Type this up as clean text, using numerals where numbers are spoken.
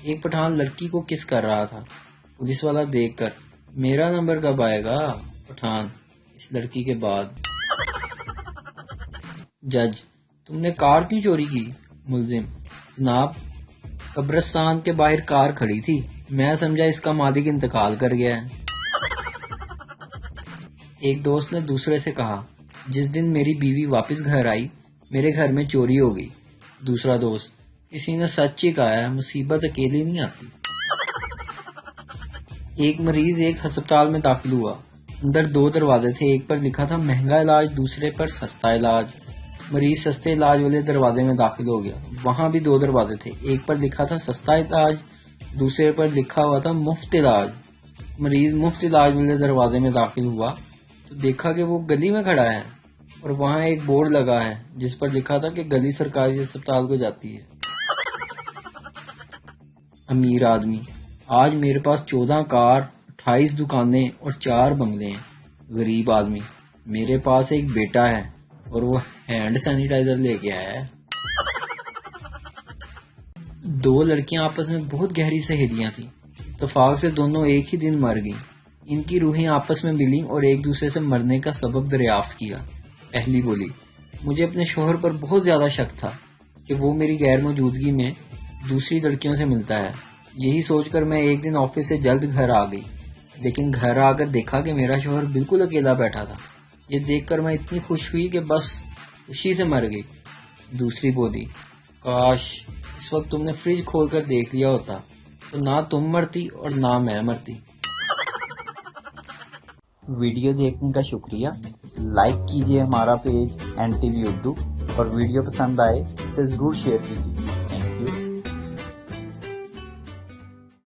ایک پٹھان لڑکی کو کس کر رہا تھا۔ پولیس والا دیکھ کر، میرا نمبر کب آئے گا؟ پٹھان، اس لڑکی کے بعد۔ جج، تم نے کار کیوں چوری کی؟ ملزم، جناب قبرستان کے باہر کار کھڑی تھی، میں سمجھا اس کا مالک انتقال کر گیا ہے۔ ایک دوست نے دوسرے سے کہا، جس دن میری بیوی واپس گھر آئی میرے گھر میں چوری ہو گئی۔ دوسرا دوست، کسی نے سچ ہی کہا ہے، مصیبت اکیلی نہیں آتی۔ ایک مریض ایک ہسپتال میں داخل ہوا، اندر 2 دروازے تھے، ایک پر لکھا تھا مہنگا علاج، دوسرے پر سستا علاج۔ مریض سستے علاج والے دروازے میں داخل ہو گیا، وہاں بھی 2 دروازے تھے، ایک پر لکھا تھا سستا علاج، دوسرے پر لکھا ہوا تھا مفت علاج۔ مریض مفت علاج والے دروازے میں داخل ہوا تو دیکھا کہ وہ گلی میں کھڑا ہے اور وہاں ایک بورڈ لگا ہے جس پر لکھا تھا کہ گلی سرکاری اسپتال کو جاتی ہے۔ امیر آدمی، آج میرے پاس 14 کار، 28 دکانیں اور 4 بنگلے ہیں۔ غریب آدمی، میرے پاس ایک بیٹا ہے اور وہ ہینڈ سینیٹائزر لے کے آیا ہے۔ 2 لڑکیاں آپس میں بہت گہری سہیلیاں تھیں، اتفاق سے دونوں ایک ہی دن مر گئیں۔ ان کی روحیں آپس میں ملیں اور ایک دوسرے سے مرنے کا سبب دریافت کیا۔ پہلی بولی، مجھے اپنے شوہر پر بہت زیادہ شک تھا کہ وہ میری غیر موجودگی میں دوسری لڑکیوں سے ملتا ہے، یہی سوچ کر میں ایک دن آفس سے جلد گھر آ گئی، لیکن گھر آ کر دیکھا کہ میرا شوہر بالکل اکیلا بیٹھا تھا۔ یہ دیکھ کر میں اتنی خوش ہوئی کہ بس خوشی سے مر گئی۔ دوسری بولی، کاش اس وقت تم نے فریج کھول کر دیکھ لیا ہوتا تو نہ تم مرتی اور نہ میں مرتی۔ ویڈیو دیکھنے کا شکریہ۔ لائک کیجیے ہمارا پیج NTV اردو، اور ویڈیو پسند آئے تو ضرور شیئر کیجیے۔